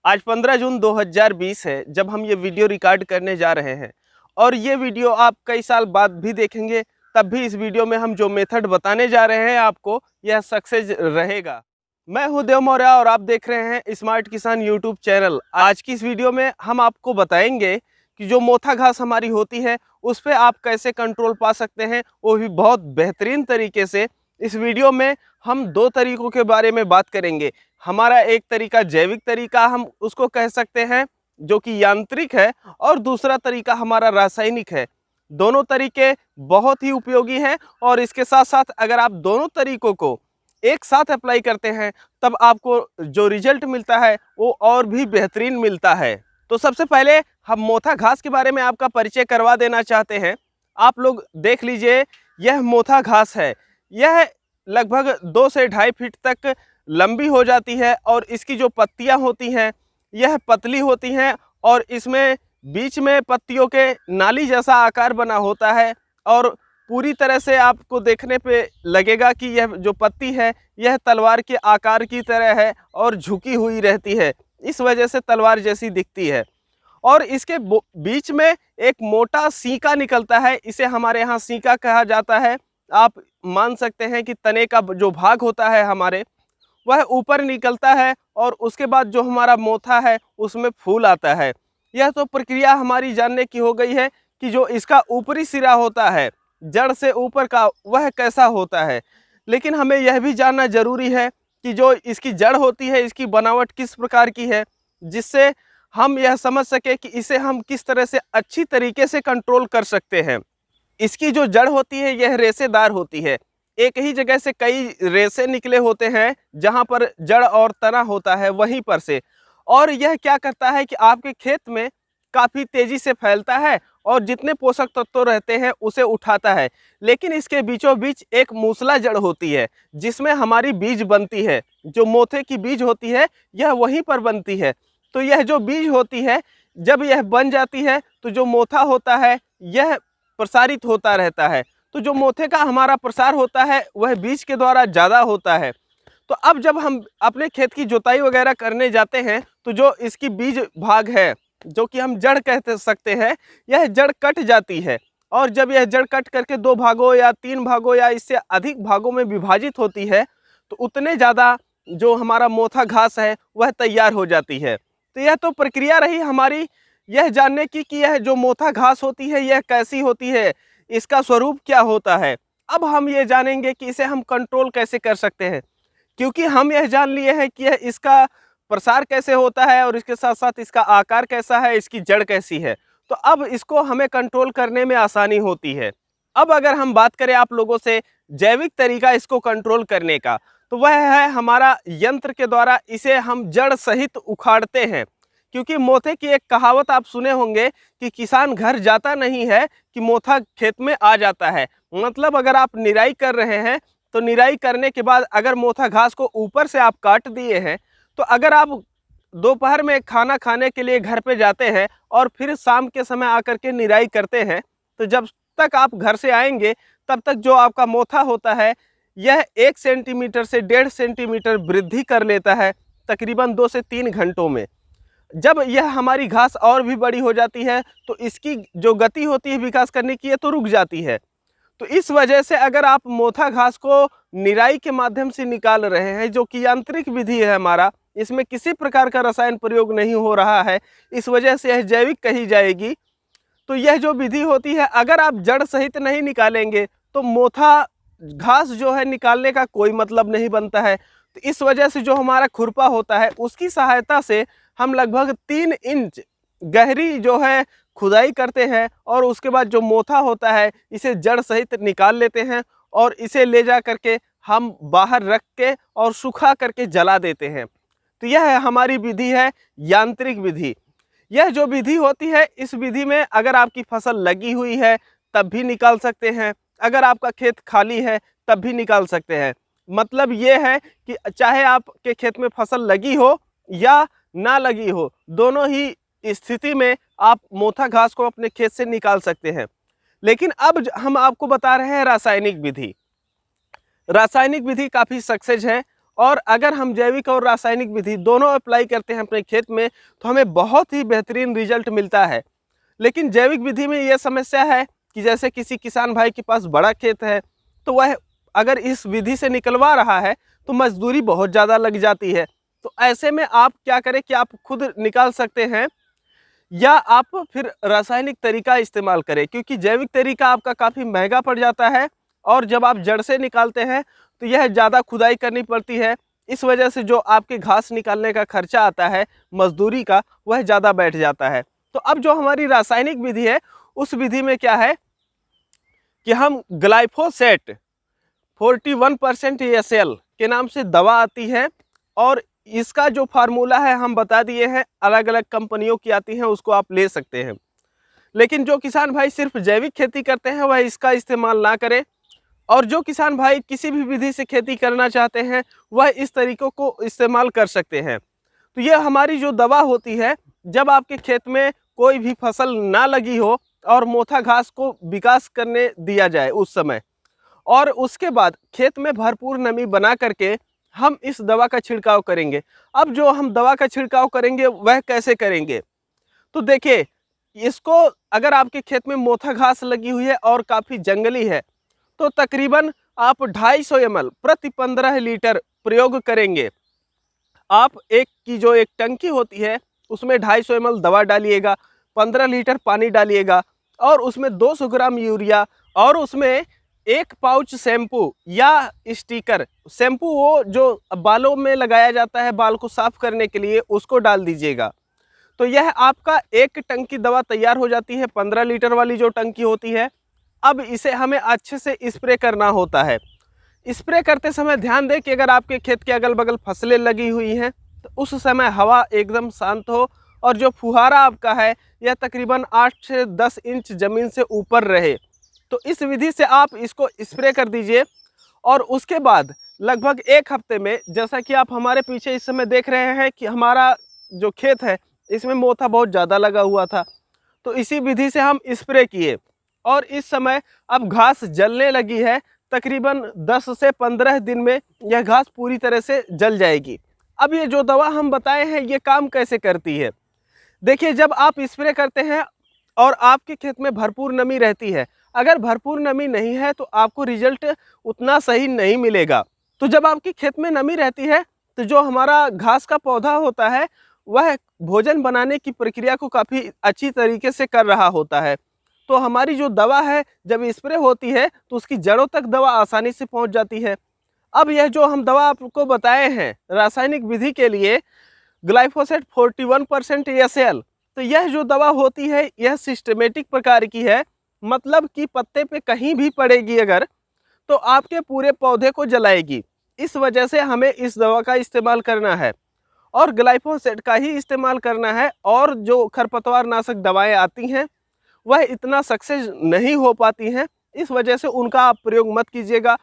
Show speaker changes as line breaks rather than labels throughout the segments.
आज 15 जून 2020 है जब हम ये वीडियो रिकॉर्ड करने जा रहे हैं और ये वीडियो आप कई साल बाद भी देखेंगे तब भी इस वीडियो में हम जो मेथड बताने जा रहे हैं आपको यह सक्सेस रहेगा। मैं हूं देव मौर्य और आप देख रहे हैं स्मार्ट किसान यूट्यूब चैनल। आज की इस वीडियो में हम आपको बताएंगे कि जो मोथा घास हमारी होती है उस पर आप कैसे कंट्रोल पा सकते हैं, वो भी बहुत बेहतरीन तरीके से। इस वीडियो में हम दो तरीकों के बारे में बात करेंगे। हमारा एक तरीका जैविक तरीका हम उसको कह सकते हैं जो कि यांत्रिक है, और दूसरा तरीका हमारा रासायनिक है। दोनों तरीके बहुत ही उपयोगी हैं और इसके साथ साथ अगर आप दोनों तरीकों को एक साथ अप्लाई करते हैं तब आपको जो रिजल्ट मिलता है वो और भी बेहतरीन मिलता है। तो सबसे पहले हम मोथा घास के बारे में आपका परिचय करवा देना चाहते हैं। आप लोग देख लीजिए, यह मोथा घास है। यह लगभग 2 से 2.5 फीट तक लंबी हो जाती है और इसकी जो पत्तियां होती हैं यह पतली होती हैं और इसमें बीच में पत्तियों के नाली जैसा आकार बना होता है और पूरी तरह से आपको देखने पे लगेगा कि यह जो पत्ती है यह तलवार के आकार की तरह है और झुकी हुई रहती है, इस वजह से तलवार जैसी दिखती है। और इसके बीच में एक मोटा सीका निकलता है, इसे हमारे यहाँ सीका कहा जाता है। आप मान सकते हैं कि तने का जो भाग होता है हमारे वह ऊपर निकलता है और उसके बाद जो हमारा मोथा है उसमें फूल आता है। यह तो प्रक्रिया हमारी जानने की हो गई है कि जो इसका ऊपरी सिरा होता है जड़ से ऊपर का वह कैसा होता है, लेकिन हमें यह भी जानना जरूरी है कि जो इसकी जड़ होती है इसकी बनावट किस प्रकार की है, जिससे हम यह समझ सके कि इसे हम किस तरह से अच्छी तरीके से कंट्रोल कर सकते हैं। इसकी जो जड़ होती है यह रेशेदार होती है। एक ही जगह से कई रेशे निकले होते हैं जहां पर जड़ और तना होता है वहीं पर से, और यह क्या करता है कि आपके खेत में काफ़ी तेजी से फैलता है और जितने पोषक तत्व रहते हैं उसे उठाता है। लेकिन इसके बीचों बीच एक मूसला जड़ होती है जिसमें हमारी बीज बनती है। जो मोथे की बीज होती है यह वहीं पर बनती है। तो यह जो बीज होती है जब यह बन जाती है तो जो मोथा होता है यह प्रसारित होता रहता है। तो जो मोथे का हमारा प्रसार होता है वह बीज के द्वारा ज़्यादा होता है। तो अब जब हम अपने खेत की जुताई वगैरह करने जाते हैं तो जो इसकी बीज भाग है जो कि हम जड़ कह सकते हैं, यह जड़ कट जाती है और जब यह जड़ कट करके 2 भागों या 3 भागों या इससे अधिक भागों में विभाजित होती है तो उतने ज़्यादा जो हमारा मोथा घास है वह तैयार हो जाती है। तो यह तो प्रक्रिया रही हमारी यह जानने की कि यह जो मोथा घास होती है यह कैसी होती है, इसका स्वरूप क्या होता है। अब हम ये जानेंगे कि इसे हम कंट्रोल कैसे कर सकते हैं, क्योंकि हम यह जान लिए हैं कि यह इसका प्रसार कैसे होता है और इसके साथ साथ इसका आकार कैसा है, इसकी जड़ कैसी है। तो अब इसको हमें कंट्रोल करने में आसानी होती है। अब अगर हम बात करें आप लोगों से जैविक तरीका इसको कंट्रोल करने का, तो वह है हमारा यंत्र के द्वारा इसे हम जड़ सहित उखाड़ते हैं। क्योंकि मोथे की एक कहावत आप सुने होंगे कि किसान घर जाता नहीं है कि मोथा खेत में आ जाता है। मतलब अगर आप निराई कर रहे हैं तो निराई करने के बाद अगर मोथा घास को ऊपर से आप काट दिए हैं तो अगर आप दोपहर में खाना खाने के लिए घर पे जाते हैं और फिर शाम के समय आकर के निराई करते हैं तो जब तक आप घर से आएंगे तब तक जो आपका मोथा होता है यह 1 सेंटीमीटर से 1.5 सेंटीमीटर वृद्धि कर लेता है तकरीबन 2 से 3 घंटों में। जब यह हमारी घास और भी बड़ी हो जाती है तो इसकी जो गति होती है विकास करने की, ये तो रुक जाती है। तो इस वजह से अगर आप मोथा घास को निराई के माध्यम से निकाल रहे हैं जो कि यांत्रिक विधि है हमारा, इसमें किसी प्रकार का रसायन प्रयोग नहीं हो रहा है, इस वजह से यह जैविक कही जाएगी। तो यह जो विधि होती है अगर आप जड़ सहित नहीं निकालेंगे तो मोथा घास जो है निकालने का कोई मतलब नहीं बनता है। तो इस वजह से जो हमारा खुरपा होता है उसकी सहायता से हम लगभग 3 इंच गहरी जो है खुदाई करते हैं और उसके बाद जो मोथा होता है इसे जड़ सहित निकाल लेते हैं और इसे ले जा करके हम बाहर रख के और सुखा करके जला देते हैं। तो यह हमारी विधि है यांत्रिक विधि। यह जो विधि होती है इस विधि में अगर आपकी फसल लगी हुई है तब भी निकाल सकते हैं, अगर आपका खेत खाली है तब भी निकाल सकते हैं। मतलब ये है कि चाहे आपके खेत में फसल लगी हो या ना लगी हो, दोनों ही स्थिति में आप मोथा घास को अपने खेत से निकाल सकते हैं। लेकिन अब हम आपको बता रहे हैं रासायनिक विधि। रासायनिक विधि काफ़ी सक्सेस है और अगर हम जैविक और रासायनिक विधि दोनों अप्लाई करते हैं अपने खेत में तो हमें बहुत ही बेहतरीन रिजल्ट मिलता है। लेकिन जैविक विधि में यह समस्या है कि जैसे किसी किसान भाई के पास बड़ा खेत है तो वह अगर इस विधि से निकलवा रहा है तो मजदूरी बहुत ज़्यादा लग जाती है। तो ऐसे में आप क्या करें कि आप खुद निकाल सकते हैं या आप फिर रासायनिक तरीका इस्तेमाल करें, क्योंकि जैविक तरीका आपका काफ़ी महंगा पड़ जाता है और जब आप जड़ से निकालते हैं तो यह ज़्यादा खुदाई करनी पड़ती है। इस वजह से जो आपके घास निकालने का खर्चा आता है मजदूरी का, वह ज़्यादा बैठ जाता है। तो अब जो हमारी रासायनिक विधि है उस विधि में क्या है कि हम ग्लाइफोसेट 41% ESL के नाम से दवा आती है और इसका जो फार्मूला है हम बता दिए हैं, अलग अलग कंपनियों की आती हैं, उसको आप ले सकते हैं। लेकिन जो किसान भाई सिर्फ जैविक खेती करते हैं वह इसका इस्तेमाल ना करें, और जो किसान भाई किसी भी विधि से खेती करना चाहते हैं वह इस तरीकों को इस्तेमाल कर सकते हैं। तो ये हमारी जो दवा होती है, जब आपके खेत में कोई भी फसल ना लगी हो और मोथा घास को विकास करने दिया जाए उस समय, और उसके बाद खेत में भरपूर नमी बना करके हम इस दवा का छिड़काव करेंगे। अब जो हम दवा का छिड़काव करेंगे वह कैसे करेंगे, तो देखिए, इसको अगर आपके खेत में मोथा घास लगी हुई है और काफ़ी जंगली है तो तकरीबन आप 250 ml प्रति 15 लीटर प्रयोग करेंगे। आप एक की जो एक टंकी होती है उसमें 250 ml दवा डालिएगा, 15 लीटर पानी डालिएगा और उसमें 200 ग्राम यूरिया और उसमें एक पाउच शैम्पू या स्टिकर, शैम्पू वो जो बालों में लगाया जाता है बाल को साफ करने के लिए, उसको डाल दीजिएगा। तो यह आपका एक टंकी दवा तैयार हो जाती है, 15 लीटर वाली जो टंकी होती है। अब इसे हमें अच्छे से स्प्रे करना होता है। स्प्रे करते समय ध्यान दें कि अगर आपके खेत के अगल बगल फसलें लगी हुई हैं तो उस समय हवा एकदम शांत हो और जो फुहारा आपका है यह तकरीबन 8 से 10 इंच ज़मीन से ऊपर रहे। तो इस विधि से आप इसको स्प्रे कर दीजिए और उसके बाद लगभग 1 हफ्ते में, जैसा कि आप हमारे पीछे इस समय देख रहे हैं कि हमारा जो खेत है इसमें मोथा बहुत ज़्यादा लगा हुआ था, तो इसी विधि से हम स्प्रे किए और इस समय अब घास जलने लगी है। तकरीबन 10 से 15 दिन में यह घास पूरी तरह से जल जाएगी। अब ये जो दवा हम बताए हैं ये काम कैसे करती है, देखिए, जब आप स्प्रे करते हैं और आपके खेत में भरपूर नमी रहती है, अगर भरपूर नमी नहीं है तो आपको रिजल्ट उतना सही नहीं मिलेगा। तो जब आपके खेत में नमी रहती है तो जो हमारा घास का पौधा होता है वह भोजन बनाने की प्रक्रिया को काफ़ी अच्छी तरीके से कर रहा होता है। तो हमारी जो दवा है जब स्प्रे होती है तो उसकी जड़ों तक दवा आसानी से पहुंच जाती है। अब यह जो हम दवा आपको बताए हैं रासायनिक विधि के लिए, ग्लाइफोसेट 41% ESL, तो यह जो दवा होती है यह सिस्टमेटिक प्रकार की है, मतलब कि पत्ते पे कहीं भी पड़ेगी अगर तो आपके पूरे पौधे को जलाएगी। इस वजह से हमें इस दवा का इस्तेमाल करना है और ग्लाइफोसेट का ही इस्तेमाल करना है। और जो खरपतवार नाशक दवाएं आती हैं वह इतना सक्सेस नहीं हो पाती हैं, इस वजह से उनका आप प्रयोग मत कीजिएगा।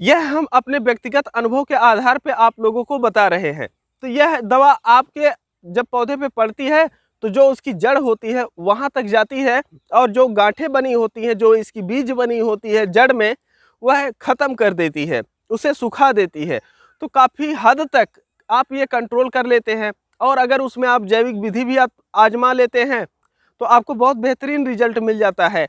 यह हम अपने व्यक्तिगत अनुभव के आधार पे आप लोगों को बता रहे हैं। तो यह दवा आपके जब पौधे पे पड़ती है तो जो उसकी जड़ होती है वहाँ तक जाती है और जो गांठें बनी होती हैं, जो इसकी बीज बनी होती है जड़ में, वह ख़त्म कर देती है, उसे सुखा देती है। तो काफ़ी हद तक आप ये कंट्रोल कर लेते हैं और अगर उसमें आप जैविक विधि भी आप आजमा लेते हैं तो आपको बहुत बेहतरीन रिजल्ट मिल जाता है।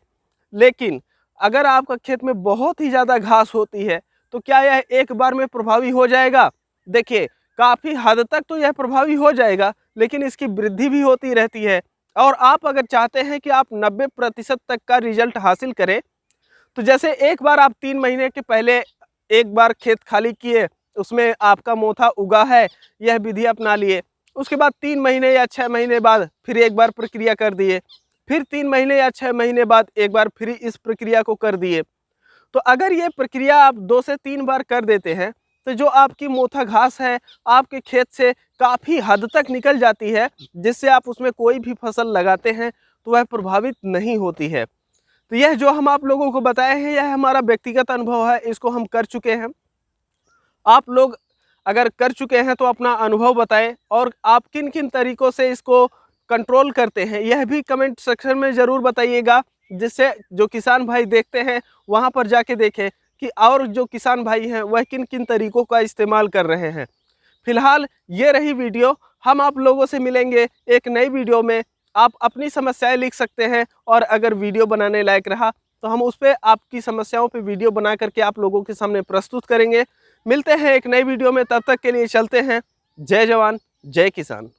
लेकिन अगर आपका खेत में बहुत ही ज़्यादा घास होती है तो क्या यह एक बार में प्रभावी हो जाएगा? देखिए, काफ़ी हद तक तो यह प्रभावी हो जाएगा, लेकिन इसकी वृद्धि भी होती रहती है। और आप अगर चाहते हैं कि आप 90% तक का रिजल्ट हासिल करें तो जैसे एक बार आप 3 महीने के पहले एक बार खेत खाली किए, उसमें आपका मोथा उगा है, यह विधि अपना लिए, उसके बाद 3 महीने या 6 महीने बाद फिर एक बार प्रक्रिया कर दिए, फिर 3 महीने या 6 महीने बाद एक बार फिर इस प्रक्रिया को कर दिए। तो अगर ये प्रक्रिया आप 2 से 3 बार कर देते हैं तो जो आपकी मोथा घास है आपके खेत से काफ़ी हद तक निकल जाती है, जिससे आप उसमें कोई भी फसल लगाते हैं तो वह प्रभावित नहीं होती है। तो यह जो हम आप लोगों को बताए हैं यह हमारा व्यक्तिगत अनुभव है, इसको हम कर चुके हैं। आप लोग अगर कर चुके हैं तो अपना अनुभव बताएं और आप किन किन तरीक़ों से इसको कंट्रोल करते हैं यह भी कमेंट सेक्शन में ज़रूर बताइएगा, जिससे जो किसान भाई देखते हैं वहाँ पर जाके देखें कि और जो किसान भाई हैं वह किन किन तरीक़ों का इस्तेमाल कर रहे हैं। फिलहाल ये रही वीडियो, हम आप लोगों से मिलेंगे एक नई वीडियो में। आप अपनी समस्याएं लिख सकते हैं और अगर वीडियो बनाने लायक रहा तो हम उस पर आपकी समस्याओं पे वीडियो बना करके आप लोगों के सामने प्रस्तुत करेंगे। मिलते हैं एक नई वीडियो में, तब तक के लिए चलते हैं। जय जवान जय किसान।